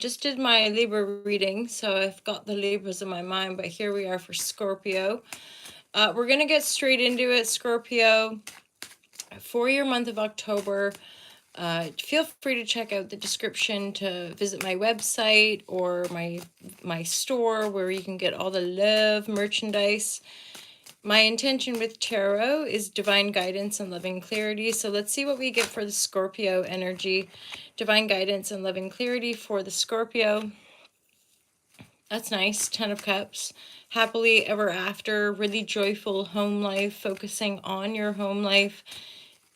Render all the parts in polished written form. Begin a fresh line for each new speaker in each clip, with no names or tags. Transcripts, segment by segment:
just did my Libra reading, so I've got the Libras in my mind, but here we are for Scorpio. We're going to get straight into it, Scorpio. For your month of October, feel free to check out the description to visit my website or my store where you can get all the love merchandise. My intention with tarot is divine guidance and loving clarity. So let's see what we get for the Scorpio energy. Divine guidance and loving clarity for the Scorpio. That's nice. 10 of Cups. Happily ever after. Really joyful home life. Focusing on your home life.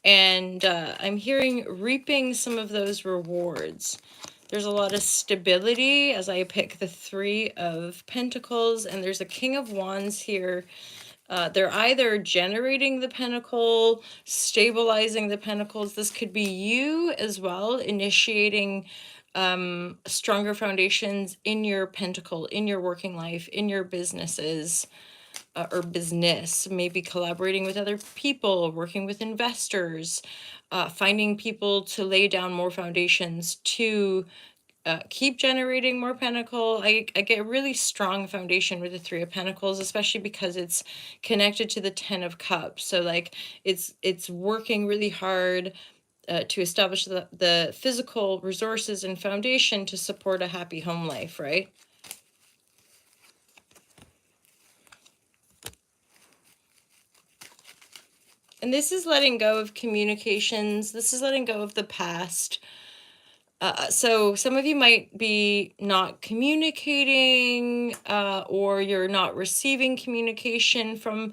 And I'm hearing reaping some of those rewards. There's a lot of stability as I pick the 3 of Pentacles. And there's a King of Wands here. They're either generating the pentacle, stabilizing the pentacles. This could be you as well, initiating stronger foundations in your pentacle, in your working life, in your businesses or business, maybe collaborating with other people, working with investors, finding people to lay down more foundations to keep generating more pentacle. I get a really strong foundation with the 3 of Pentacles, especially because it's connected to the 10 of Cups. So like it's working really hard to establish the physical resources and foundation to support a happy home life, right? And this is letting go of communications. This is letting go of the past. So some of you might be not communicating or you're not receiving communication from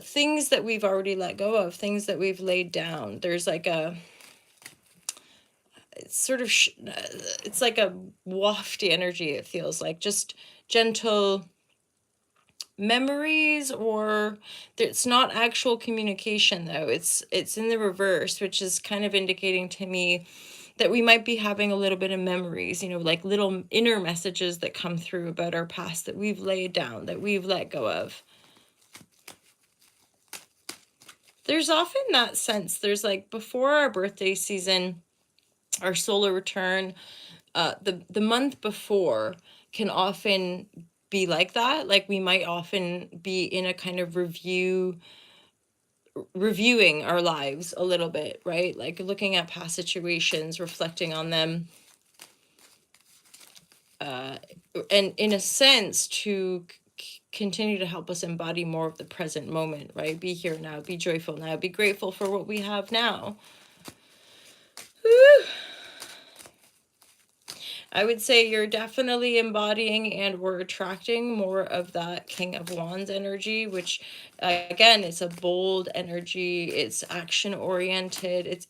things that we've already let go of, things that we've laid down. There's like it's sort of, it's like a wafty energy, it feels like. Just gentle memories, or it's not actual communication though. It's in the reverse, which is kind of indicating to me that we might be having a little bit of memories, like little inner messages that come through about our past that we've laid down, that we've let go of. There's often that sense, there's like before our birthday season, our solar return, the month before can often be like that. Like we might often be in a kind of reviewing our lives a little bit, right? Like looking at past situations, reflecting on them. And in a sense to continue to help us embody more of the present moment, right? Be here now, be joyful now, be grateful for what we have now. Whew. I would say you're definitely embodying and we're attracting more of that King of Wands energy, which again, it's a bold energy. It's action oriented. It's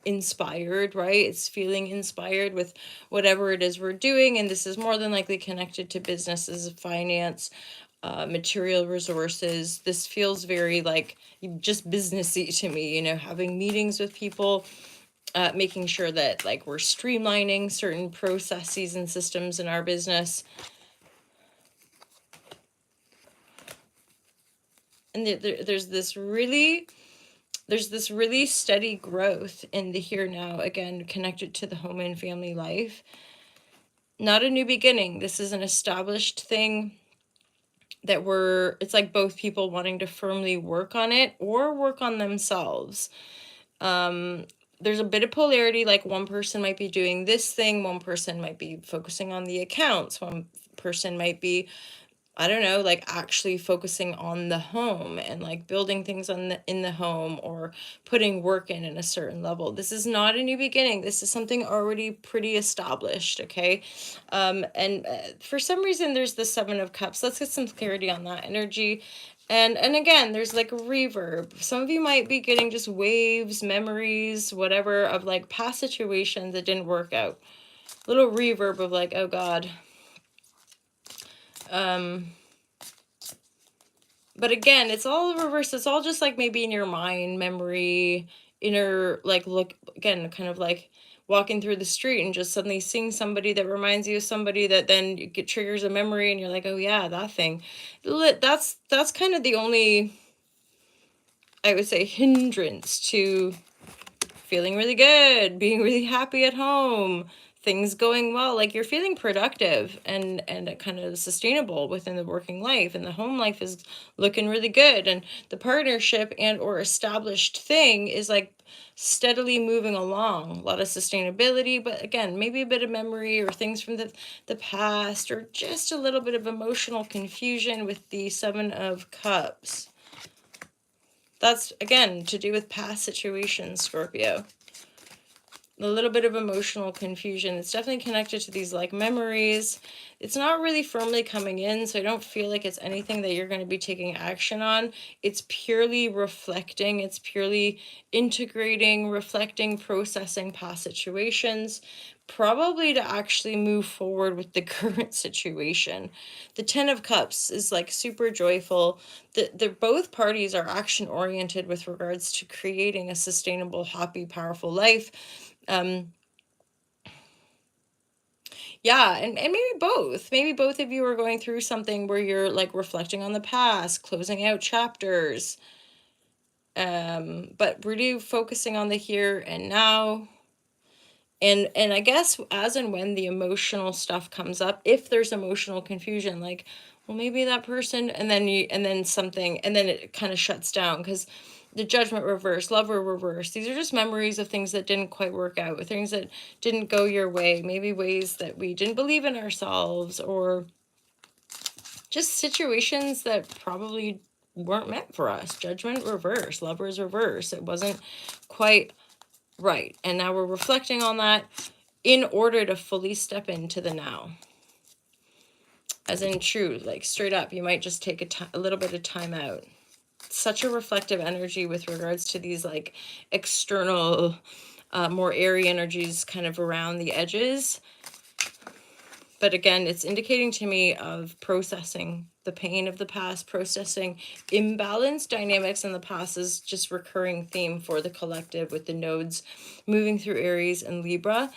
inspired, right? It's feeling inspired with whatever it is we're doing. And this is more than likely connected to businesses, finance, material resources. This feels very like just businessy to me, having meetings with people. Making sure that like we're streamlining certain processes and systems in our business. And there's this really steady growth in the here now, again, connected to the home and family life. Not a new beginning. This is an established thing that it's like both people wanting to firmly work on it or work on themselves. There's a bit of polarity, like one person might be doing this thing, one person might be focusing on the accounts, one person might be, I don't know, like actually focusing on the home and like building things in the home or putting work in a certain level. This is not a new beginning. This is something already pretty established, okay? And for some reason, there's the 7 of Cups. Let's get some clarity on that energy. And again, there's like a reverb. Some of you might be getting just waves, memories, whatever, of like past situations that didn't work out. Little reverb of like, oh God. But again, it's all reversed. It's all just like maybe in your mind, memory, inner, like look, again, kind of like walking through the street and just suddenly seeing somebody that reminds you of somebody that then triggers a memory and you're like, oh yeah, that thing. That's kind of the only, I would say, hindrance to feeling really good, being really happy at home, things going well, like you're feeling productive and kind of sustainable within the working life, and the home life is looking really good, and the partnership and or established thing is like steadily moving along. A lot of sustainability, but again, maybe a bit of memory or things from the past, or just a little bit of emotional confusion with the 7 of Cups. That's again to do with past situations, Scorpio. A little bit of emotional confusion. It's definitely connected to these like memories. It's not really firmly coming in, so I don't feel like it's anything that you're going to be taking action on. It's purely reflecting, it's purely integrating, reflecting, processing past situations, probably to actually move forward with the current situation. The 10 of Cups is like super joyful. The both parties are action oriented with regards to creating a sustainable, happy, powerful life. Yeah, and maybe both of you are going through something where you're like reflecting on the past, closing out chapters, but really focusing on the here and now. And I guess as and when the emotional stuff comes up, if there's emotional confusion, like, well, maybe that person, and then something, and then it kind of shuts down because the Judgment reverse, Lover reverse, these are just memories of things that didn't quite work out, things that didn't go your way, maybe ways that we didn't believe in ourselves, or just situations that probably weren't meant for us. Judgment reverse, Lovers reverse, it wasn't quite right. And now we're reflecting on that in order to fully step into the now. As in true, like straight up, you might just take a little bit of time out. Such a reflective energy with regards to these like external, more airy energies kind of around the edges. But again, it's indicating to me of processing the pain of the past, processing imbalanced dynamics in the past is just recurring theme for the collective with the nodes moving through Aries and Libra.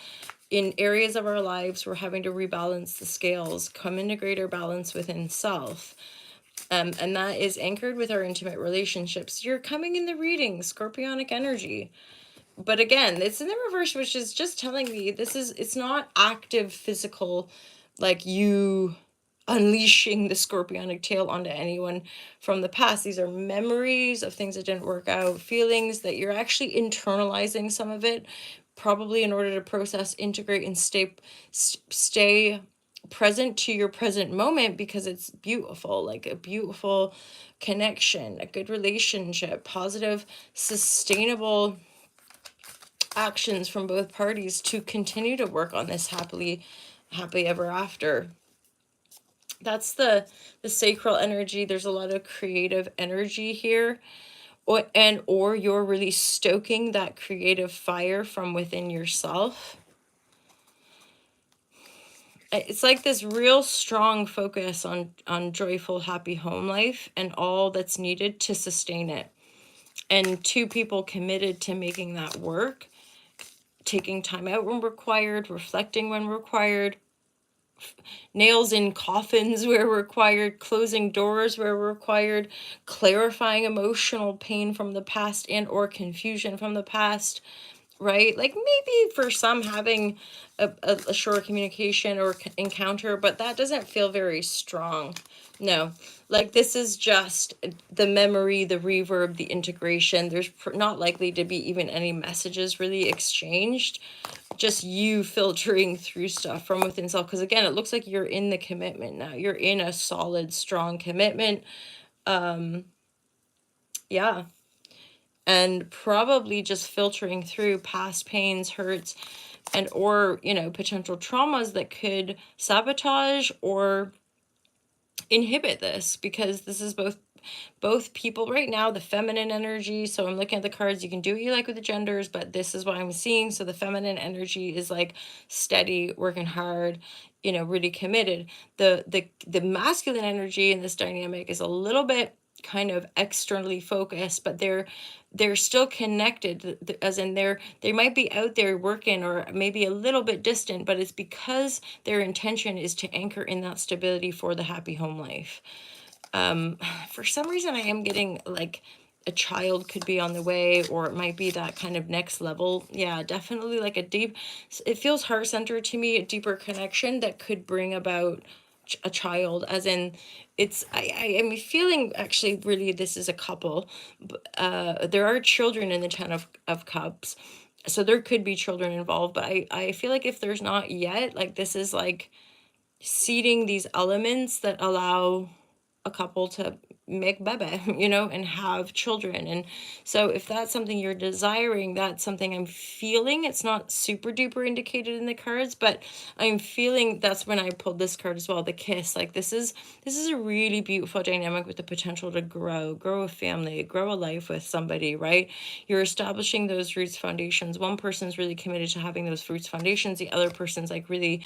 In areas of our lives, we're having to rebalance the scales, come into greater balance within self. And that is anchored with our intimate relationships. You're coming in the reading, Scorpionic energy. But again, it's in the reverse, which is just telling me it's not active physical, like you unleashing the scorpionic tail onto anyone from the past. These are memories of things that didn't work out, feelings that you're actually internalizing some of it, probably in order to process, integrate, and stay present to your present moment, because it's beautiful, like a beautiful connection, a good relationship, positive, sustainable actions from both parties to continue to work on this happy ever after. That's the sacral energy. There's a lot of creative energy here, or you're really stoking that creative fire from within yourself. It's like this real strong focus on joyful, happy home life and all that's needed to sustain it, and two people committed to making that work, taking time out when required, reflecting when required, nails in coffins where required, closing doors where required, clarifying emotional pain from the past and or confusion from the past, right? Like maybe for some having a short communication or encounter, but that doesn't feel very strong. No, like this is just the memory, the reverb, the integration. There's not likely to be even any messages really exchanged, just you filtering through stuff from within self. Because again, it looks like you're in the commitment now. You're in a solid, strong commitment. Yeah. And probably just filtering through past pains, hurts, and or, potential traumas that could sabotage or inhibit this, because this is both people right now, the feminine energy. So I'm looking at the cards, you can do what you like with the genders, but this is what I'm seeing. So the feminine energy is like steady, working hard, really committed. The masculine energy in this dynamic is a little bit kind of externally focused, but they're still connected, as in they might be out there working or maybe a little bit distant, but it's because their intention is to anchor in that stability for the happy home life. For some reason I am getting like a child could be on the way, or it might be that kind of next level. Yeah, definitely like a deep, it feels heart centered to me, a deeper connection that could bring about a child, as in I am feeling actually really this is a couple. There are children in the Ten of Cups, so there could be children involved, but I feel like if there's not yet, like this is like seeding these elements that allow a couple to make bebe, and have children. And so if that's something you're desiring, that's something I'm feeling. It's not super duper indicated in the cards, but I'm feeling that's when I pulled this card as well, the kiss. Like this is a really beautiful dynamic with the potential to grow a family, grow a life with somebody, right? You're establishing those roots foundations. One person's really committed to having those roots foundations. The other person's like really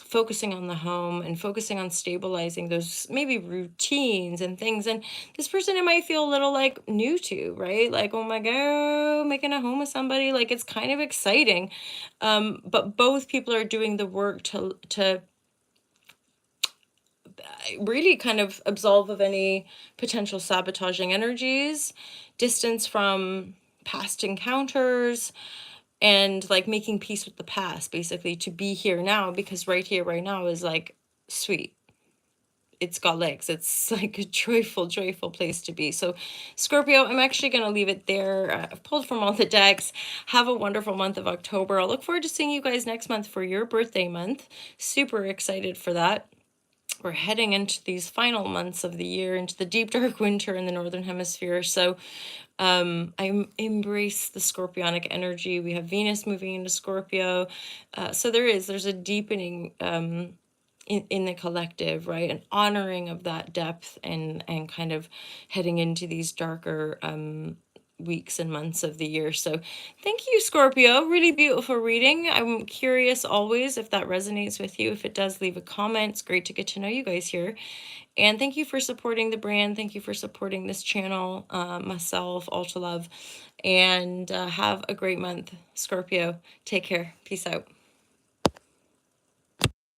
focusing on the home and focusing on stabilizing those maybe routines and things. And this person, it might feel a little like new to, right? Like, oh my God, making a home with somebody, like it's kind of exciting. But both people are doing the work to really kind of absolve of any potential sabotaging energies, distance from past encounters, and like making peace with the past, basically, to be here now, because right here right now is like sweet, it's got legs, it's like a joyful place to be. So Scorpio, I'm actually going to leave it there. I've pulled from all the decks. Have a wonderful month of October. I'll look forward to seeing you guys next month for your birthday month. Super excited for that. We're heading into these final months of the year, into the deep dark winter in the northern hemisphere. So I embrace the scorpionic energy. We have Venus moving into Scorpio. So there's a deepening in the collective, right? An honoring of that depth, and kind of heading into these darker weeks and months of the year. So thank you, Scorpio. Really beautiful reading. I'm curious always if that resonates with you. If it does, leave a comment. It's great to get to know you guys here. And thank you for supporting the brand. Thank you for supporting this channel, myself, Ultra Love. And have a great month, Scorpio. Take care. Peace out.